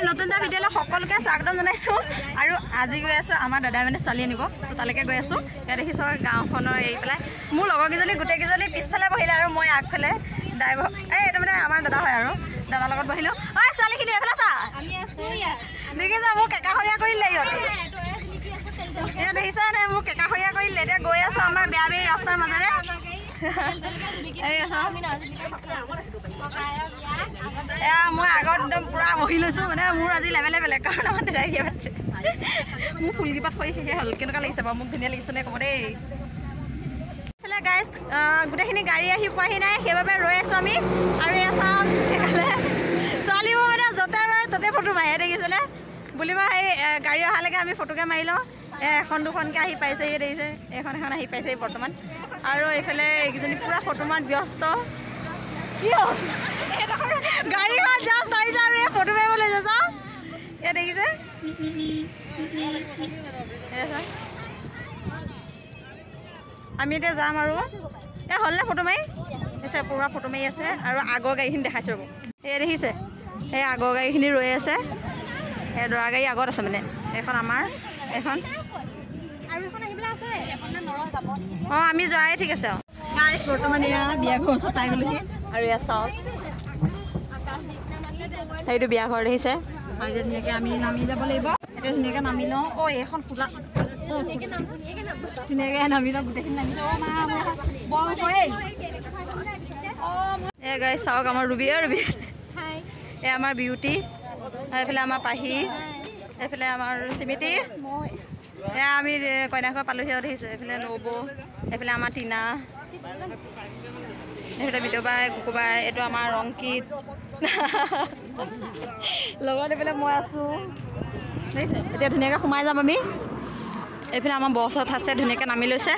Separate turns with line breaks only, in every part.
নতুন এটা ভিডিঅ'লৈ সকলোকে স্বাগতম জনাইছোঁ আৰু আজি গৈ আছোঁ আমাৰ দাদাই মানে ছোৱালী আনিব তো তালৈকে গৈ আছোঁ ইয়াত দেখিছোঁ গাঁওখনৰ এৰি পেলাই মোৰ লগৰকেইজনী গোটেইকেইজনী পিছফালে বহিলে আৰু মই আগফালে ড্ৰাইভাৰ এইটো মানে আমাৰ দাদা হয় আৰু দাদাৰ লগত বহিলোঁ ঐ ছোৱালীখিনি এইফালে চা দেখিছা মোক কেকাসৰীয়া কৰিলে ইহঁতে এয়া দেখিছা নে মোক কেকাসৰীয়া কৰিলে এতিয়া গৈ আছোঁ আমাৰ বেয়া বেৰি ৰাস্তাৰ মাজেৰে এয়া মই আগত একদম পুৰা বহি লৈছোঁ মানে মোৰ আজি লেভেলে বেলেগ কাৰণ আমাৰ দাদাই বিয়া পাতিছে মোৰ ফুলকেইপাত হৈ শেষে হ'ল কেনেকুৱা লাগিছে বাৰু মোক ধুনীয়া লাগিছে নে ক'ব দেই এইফালে গাইজ গোটেইখিনি গাড়ী আহি পোৱাহি নাই সেইবাবে ৰৈ আছোঁ আমি আৰু এয়া চাওঁ সেইকাৰণে ছোৱালীবোৰ মানে য'তে ৰয় ত'তে ফটো মাৰে দেখিছেনে বুলিবা সেই গাড়ী অহালৈকে আমি ফটোকে মাৰি লওঁ এখন দুখনকৈ আহি পাইছে এই দেখিছে এখন এখন আহি পাইছে বৰ্তমান আৰু এইফালে এইকেইজনী পূৰা ফটো মাৰত ব্যস্ত কি হ'ল গাড়ীখন জাষ্ট আহিছে আৰু এই ফটো মাৰিবলৈ যাওঁ এয়া দেখিছে আমি এতিয়া যাম আৰু এই হ'লনে ফটো মাৰি আছে পূৰা ফটো মাৰি আছে আৰু আগৰ গাড়ীখিনি দেখাইছোঁ ৰ'ব এই দেখিছে সেই আগৰ গাড়ীখিনি ৰৈ আছে এই দৰা গাড়ী আগত আছে মানে এইখন আমাৰ এখন অঁ আমি যোৱাই ঠিক আছে গাড়ী বৰ্তমান এয়া বিয়া ঘৰ ওচৰত পাই গ'লোহি আৰু এয়া চাওক সেইটো বিয়া ঘৰ দেখিছে আৰু এতিয়া ধুনীয়াকৈ আমি নামি যাব লাগিব এতিয়া ধুনীয়াকৈ নামি লওঁ অঁ এইখন খোলা ধুনীয়াকৈ নামি লওঁ গোটেইখিনি নামি লওঁ বৰ কৰে এয়া গাড়ী চাওক আমাৰ ৰুবি ৰুবি এয়া আমাৰ বিউটি এইফালে আমাৰ পাহি এইফালে আমাৰ চিমিতি এয়া আমি কইনাঘৰ পালোহি আৰু দেখিছোঁ এইফালে নবৌ এইফালে আমাৰ টিনা এইফালে বিতবাই কুকুবাই এইটো আমাৰ ৰংকিত লগত এইফালে মই আছোঁ দেখিছে এতিয়া ধুনীয়াকৈ সোমাই যাম আমি এইফালে আমাৰ বছত আছে ধুনীয়াকৈ নামি লৈছে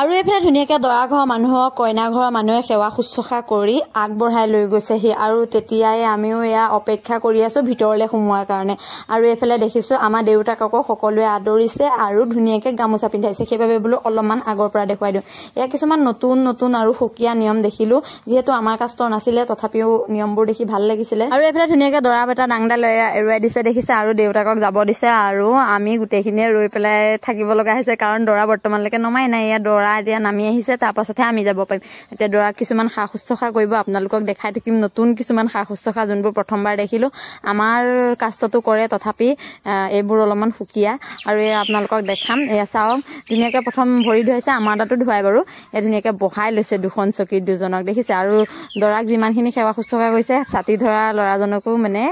আৰু এইফালে ধুনীয়াকৈ দৰা ঘৰৰ মানুহক কইনা ঘৰৰ মানুহে সেৱা শুশ্ৰূষা কৰি আগবঢ়াই লৈ গৈছেহি আৰু তেতিয়াই আমিও এয়া অপেক্ষা কৰি আছোঁ ভিতৰলৈ সোমোৱাৰ কাৰণে আৰু এইফালে দেখিছোঁ আমাৰ দেউতাককো সকলোৱে আদৰিছে আৰু ধুনীয়াকৈ গামোচা পিন্ধাইছে সেইবাবে বোলো অলপমান আগৰ পৰা দেখুৱাই দিওঁ এয়া কিছুমান নতুন নতুন আৰু সুকীয়া নিয়ম দেখিলোঁ যিহেতু আমাৰ কাষ্টৰ নাছিলে তথাপিও নিয়মবোৰ দেখি ভাল লাগিছিলে আৰু এইফালে ধুনীয়াকৈ দৰা বেটা ডাংডাল এৰুৱাই দিছে দেখিছে আৰু দেউতাকক যাব দিছে আৰু আমি গোটেইখিনিয়ে ৰৈ পেলাই থাকিব লগা হৈছে কাৰণ দৰা বৰ্তমানলৈকে নমাই নাই ইয়াত দৰা এতিয়া নামি আহিছে তাৰপাছতহে আমি যাব পাৰিম এতিয়া দৰাক কিছুমান সা শুশ্ৰূষা কৰিব আপোনালোকক দেখাই থাকিম নতুন কিছুমান সা শুশ্ৰূষা যোনবোৰ প্ৰথমবাৰ দেখিলোঁ আমাৰ কাষ্টতো কৰে তথাপি এইবোৰ অলপমান সুকীয়া আৰু এই আপোনালোকক দেখাম এয়া চাওক ধুনীয়াকৈ প্ৰথম ভৰি ধুৱাইছে আমাৰ তাতো ধুৱাই বাৰু এই ধুনীয়াকৈ বহাই লৈছে দুখন চকীত দুজনক দেখিছে আৰু দৰাক যিমানখিনি সেৱা শুশ্ৰূষা কৰিছে ছাতি ধৰা ল'ৰাজনকো মানে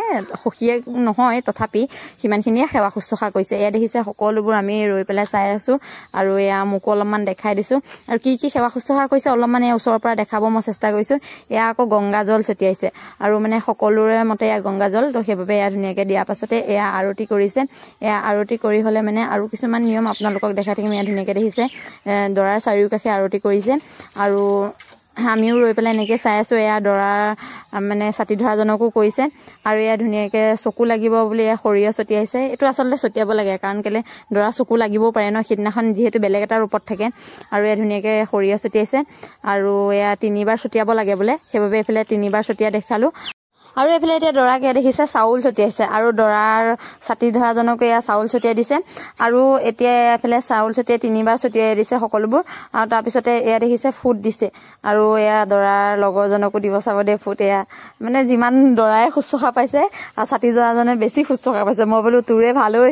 সখীয়ে নহয় তথাপি সিমানখিনিয়ে সেৱা শুশ্ৰূষা কৰিছে এয়া দেখিছে সকলোবোৰ আমি ৰৈ পেলাই চাই আছোঁ আৰু এয়া মোকো অলপমান দেখাই দিছোঁ আৰু কি কি সেৱা শুশ্ৰূষা কৰিছে অলপমান এই ওচৰৰ পৰা দেখাব মই চেষ্টা কৰিছোঁ এয়া আকৌ গংগা জল ছটিয়াইছে আৰু মানে সকলোৰে মতে এয়া গংগা জল তো সেইবাবে এয়া ধুনীয়াকৈ দিয়াৰ পাছতে এয়া আৰতি কৰিছে এয়া আৰতি কৰি হ'লে মানে আৰু কিছুমান নিয়ম আপোনালোকক দেখাই থাকিম এয়া ধুনীয়াকৈ দেখিছে দৰাৰ চাৰিওকাষে আৰতি কৰিছে আৰু আমিও ৰৈ পেলাই এনেকৈ চাই আছোঁ এয়া দৰাৰ মানে ছাতি ধৰাজনকো কৰিছে আৰু এয়া ধুনীয়াকৈ চকু লাগিব বুলি এয়া সৰিয়হ ছটিয়াইছে এইটো আচলতে ছটিয়াব লাগে কাৰণ কেলৈ দৰা চকু লাগিবও পাৰে ন সিদিনাখন যিহেতু বেলেগ এটা ৰূপত থাকে আৰু এয়া ধুনীয়াকৈ সৰিয়হ ছটিয়াইছে আৰু এয়া 3বাৰ ছটিয়াব লাগে বোলে সেইবাবে এইফালে 3বাৰ ছটিয়াই দেখালোঁ আৰু এইফালে এতিয়া দৰাক এয়া দেখিছে চাউল ছটিয়াইছে আৰু দৰাৰ ছাতি ধৰাজনকো এয়া চাউল ছটিয়াই দিছে আৰু এতিয়া এইফালে চাউল ছটিয়াই 3বাৰ ছটিয়াই দিছে সকলোবোৰ আৰু তাৰপিছতে এয়া দেখিছে ফুট দিছে আৰু এয়া দৰাৰ লগৰজনকো দিব চাব দে ফুট এয়া মানে যিমান দৰাই শুশ্ৰূষা পাইছে আৰু ছাতি ধৰাজনে বেছি শুশ্ৰূষা পাইছে মই বোলো তোৰে ভাল ঐ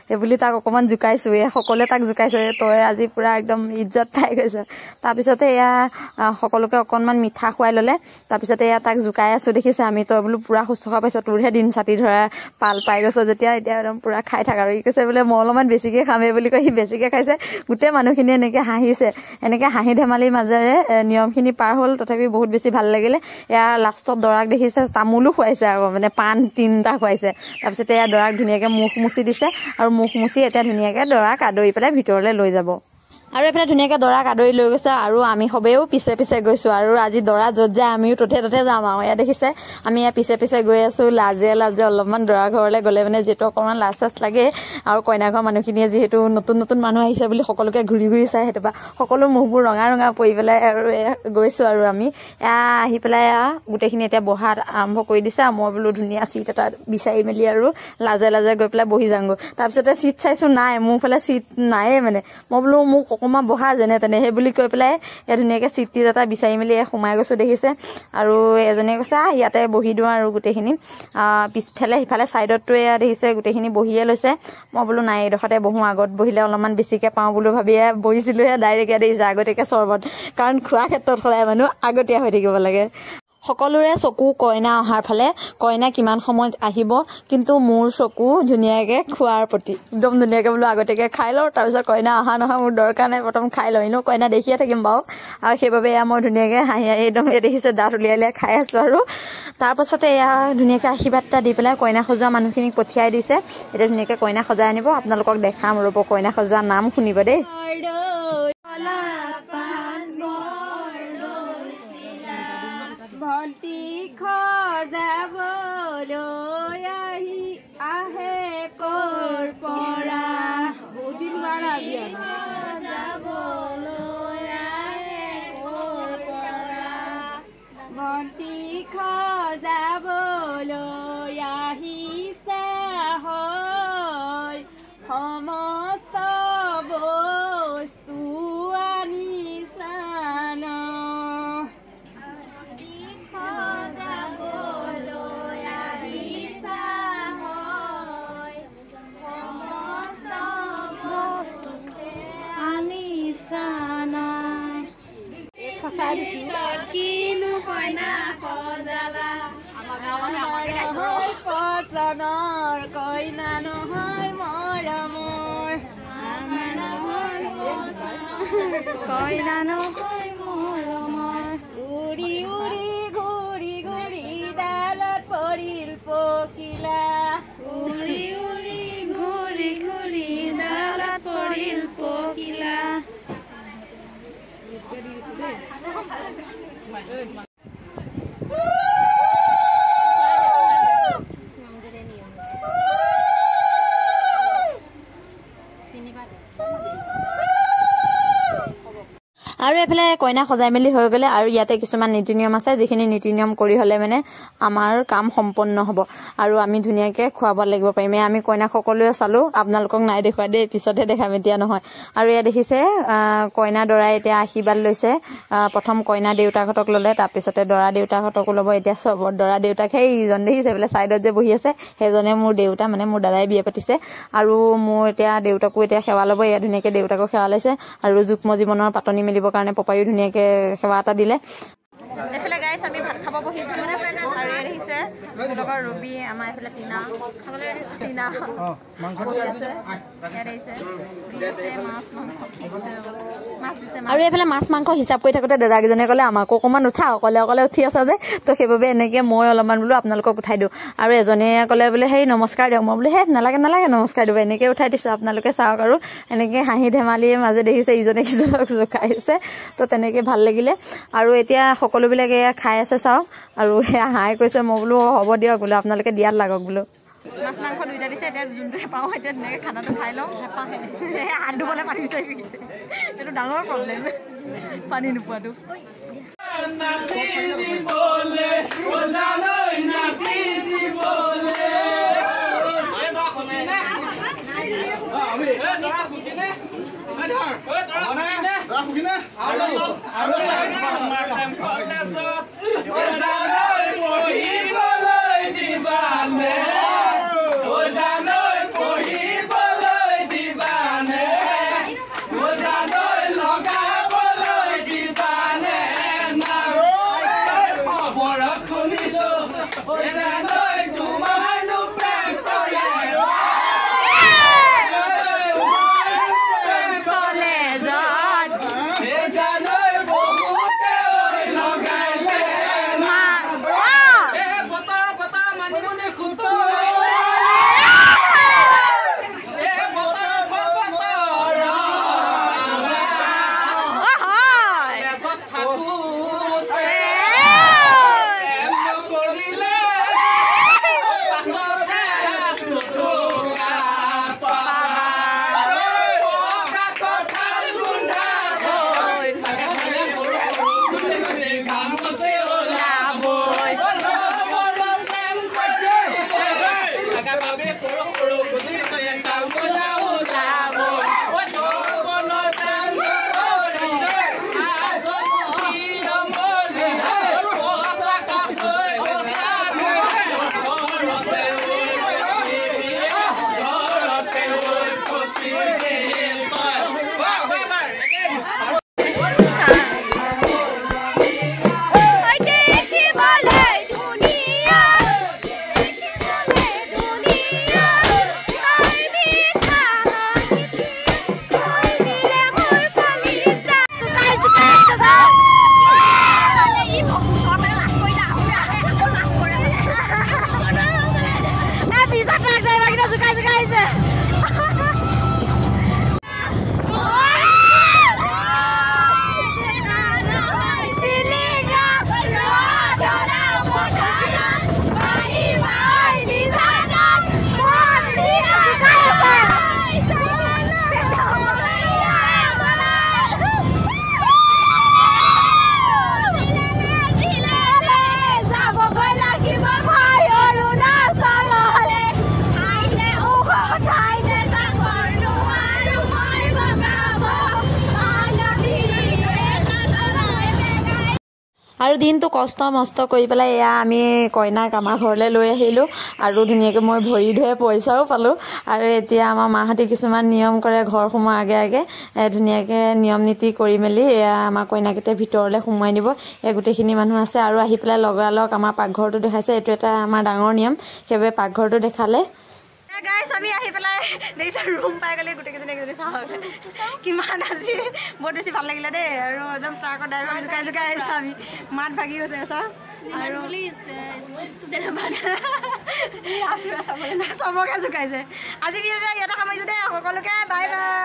সেই বুলি তাক অকণমান জোকাইছোঁ এয়া সকলোৱে তাক জোকাইছে তই আজি পূৰা একদম ইজ্জত পাই গৈছে তাৰপিছতে এয়া সকলোকে অকণমান মিঠা খুৱাই ল'লে তাৰপিছতে এয়া তাক জোকাই আছোঁ দেখিছে আমি তই বোলো পূৰা শুশ্ৰূষা পাইছোঁ তোৰহে দিন ছাতি ধৰা পাল পাই গৈছ যেতিয়া এতিয়া একদম পূৰা খাই থাক আৰু ই কৈছে বোলে মই অলপমান বেছিকৈ খামেই বুলি কৈ সি বেছিকৈ খাইছে গোটেই মানুহখিনি এনেকৈ হাঁহিছে এনেকৈ হাঁহি ধেমালিৰ মাজেৰে নিয়মখিনি পাৰ হ'ল তথাপি বহুত বেছি ভাল লাগিলে এয়া লাষ্টত দৰাক দেখিছে তামোলো খুৱাইছে আকৌ মানে পাণ 3টা খুৱাইছে তাৰপিছতে এয়া দৰাক ধুনীয়াকৈ মুখ মুচি দিছে আৰু মুখ মুচি এতিয়া ধুনীয়াকৈ দৰাক আদৰি পেলাই ভিতৰলৈ লৈ যাব আৰু এইফালে ধুনীয়াকৈ দৰাক আদৰি লৈ গৈছে আৰু আমি সবেও পিছে পিছে গৈছোঁ আৰু আজি দৰা য'ত যায় আমিও ত'তে যাম আৰু এয়া দেখিছে আমি ইয়াৰ পিছে পিছে গৈ আছোঁ লাজে অলপমান দৰা ঘৰলৈ গ'লে মানে যিহেতু অকণমান লাজ চাজ লাগে আৰু কইনা ঘৰৰ মানুহখিনিয়ে যিহেতু নতুন মানুহ আহিছে বুলি সকলোকে ঘূৰি চাই সেইটো পৰা সকলো মুখবোৰ ৰঙা পৰি পেলাই আৰু গৈছোঁ আৰু আমি এয়া আহি পেলাই গোটেইখিনি এতিয়া বহাত আৰম্ভ কৰি দিছে মই বোলো ধুনীয়া চিট এটা বিচাৰি মেলি আৰু লাজে গৈ পেলাই বহি যাওঁগৈ তাৰপিছতে চিট চাইছোঁ নাই মোৰ ফালে চিট নায়ে মানে মই বোলো মোক অকণমান বহা যেনে তেনে সেই বুলি কৈ পেলাই এয়া ধুনীয়াকৈ চিট এটা বিচাৰি মেলি সোমাই গৈছোঁ দেখিছে আৰু এজনীয়ে কৈছে ইয়াতে বহি দিওঁ আৰু গোটেইখিনি পিছফালে সিফালে ছাইডতটো এয়া দেখিছে গোটেইখিনি বহিয়ে লৈছে মই বোলো নাই এইডোখৰতে বহোঁ আগত বহিলে অলপমান বেছিকৈ পাওঁ বোলো ভাবিয়ে বহিছিলোঁহে ডাইৰেক্ট ইয়াত দেখিছে আগতীয়াকৈ চৰ্বত কাৰণ খোৱা ক্ষেত্ৰত সদায় মানুহ আগতীয়া হৈ থাকিব লাগে সকলোৰে চকু কইনা অহাৰ ফালে কইনা কিমান সময়ত আহিব কিন্তু মোৰ চকু ধুনীয়াকৈ খোৱাৰ প্ৰতি একদম ধুনীয়াকৈ বোলো আগতীয়াকৈ খাই লওঁ তাৰপিছত কইনা অহা নহয় মোৰ দৰকাৰ নাই প্ৰথম খাই লওঁ এনেও কইনা দেখিয়ে থাকিম বাৰু আৰু সেইবাবে এয়া মই ধুনীয়াকৈ হাঁহি একদম দেখিছে দাঁত উলিয়াই খাই আছোঁ আৰু তাৰপাছতে এয়া ধুনীয়াকৈ আশীৰ্বাদ এটা দি পেলাই কইনা সজোৱা মানুহখিনিক পঠিয়াই দিছে এতিয়া ধুনীয়াকৈ কইনা সজাই আনিব আপোনালোকক দেখাম ৰ'ব কইনা সজোৱা নাম শুনিব দেই ভণ্টি খজাবলৈ আহে ক'ৰ পৰা বহুত দিন ভণ্টি খজাবলৈ আহিছে হয় সমস্ত বস্তু আনিছান কিনো কইনা সজালা পচনৰ কইনা নহয় মৰমৰ কইনা নহয় মৰমৰ উৰি ঘূৰি ডালত পৰিল পখিলা উৰি ঘূৰি ডালত পৰিল পখিলা আৰু এইফালে কইনা সজাই মেলি হৈ গ'লে আৰু ইয়াতে কিছুমান নীতি নিয়ম আছে যিখিনি নীতি নিয়ম কৰি হ'লে মানে আমাৰ কাম সম্পন্ন হ'ব আৰু আমি ধুনীয়াকৈ খুৱাব লাগিব পাৰিম আমি কইনাক সকলোৱে চালোঁ আপোনালোকক নাই দেখুৱাই দেই পিছতহে দেখাম এতিয়া নহয় আৰু এয়া দেখিছে কইনা দৰাই এতিয়া আশীৰ্বাদ লৈছে প্ৰথম কইনা দেউতাকহঁতক ল'লে তাৰপিছতে দৰা দেউতাকহঁতকো ল'ব এতিয়া চবত দৰা দেউতাক সেইজন দেখিছে বোলে ছাইডত যে বহি আছে সেইজনে মোৰ দেউতা মানে মোৰ দাদাই বিয়া পাতিছে আৰু মোৰ এতিয়া দেউতাকো এতিয়া সেৱা ল'ব এয়া ধুনীয়াকৈ দেউতাকো সেৱা লৈছে আৰু যুগ্ম জীৱনৰ পাতনি মেলিবৰ কাৰণে পপায়ো ধুনীয়াকৈ সেৱা এটা দিলে এইফালে গাইছ আমি ভাত খাব বহিছিলোঁ আৰু এই দেখিছে লগৰ ৰবি আমাৰ এইফালে টিনা বহি আছে আৰু এইফালে মাছ মাংস হিচাপ কৰি থাকোঁতে দাদাকেইজনে ক'লে আমাকো অকণমান উঠা অকলে উঠি আছা যে তো সেইবাবে এনেকৈ মই অলপমান বোলো আপোনালোকক উঠাই দিওঁ আৰু এজনে ক'লে বোলে সেই নমস্কাৰ দিয়ক মই বোলো সেই নালাগে নমস্কাৰ দিব এনেকৈ উঠাই দিছোঁ আপোনালোকে চাওক আৰু এনেকৈ হাঁহি ধেমালিৰ মাজে দেখিছে ইজনে সিজনক জোকাইছে তো তেনেকৈ ভাল লাগিলে আৰু এতিয়া সকলোবিলাকে খাই আছে চাওক আৰু সেয়া হাঁহি কৈছে মই বোলো হ'ব দিয়ক বোলো আপোনালোকে দিয়াত লাগক বোলো মাছ মাংস দুইটা দিছে এতিয়া যোনটোৱে পাওঁ এতিয়া ধুনীয়াকৈ খানাটো খাই লওঁ হেঁপাহে হাত ধুবলৈ পানী বিচাৰি ফুৰিছে এইটো ডাঙৰ প্ৰব্লেম পানী নোপোৱাটো এতিয়া জোকাই জোকাই আহিছে আৰু দিনটো কষ্ট মষ্ট কৰি পেলাই এয়া আমি কইনাক আমাৰ ঘৰলৈ লৈ আহিলোঁ আৰু ধুনীয়াকৈ মই ভৰি ধুৱে পইচাও পালোঁ আৰু এতিয়া আমাৰ মাহঁতে কিছুমান নিয়ম কৰে ঘৰ সোমোৱাৰ আগে আগে ধুনীয়াকৈ নিয়ম নীতি কৰি মেলি এয়া আমাৰ কইনাকেইটা ভিতৰলৈ সোমোৱাই নিব এই গোটেইখিনি মানুহ আছে আৰু আহি পেলাই লগালগ আমাৰ পাকঘৰটো দেখাইছে এইটো এটা আমাৰ ডাঙৰ নিয়ম সেইবাবে পাকঘৰটো দেখালে গাইছ আমি আহি পেলাই দেখিছোঁ ৰুম পাই গ'লে গোটেইকেইজনী চাওঁ কিমান আজি বহুত বেছি ভাল লাগিলে দেই আৰু একদম ট্ৰাকৰ ড্ৰাইভাৰ জোকাই জোকাই আহিছোঁ আমি মাত ভাগি গৈছে চা চবকে জোকাইছে আজি ইয়াতে সামৰিছোঁ দেই সকলোকে বাই বাই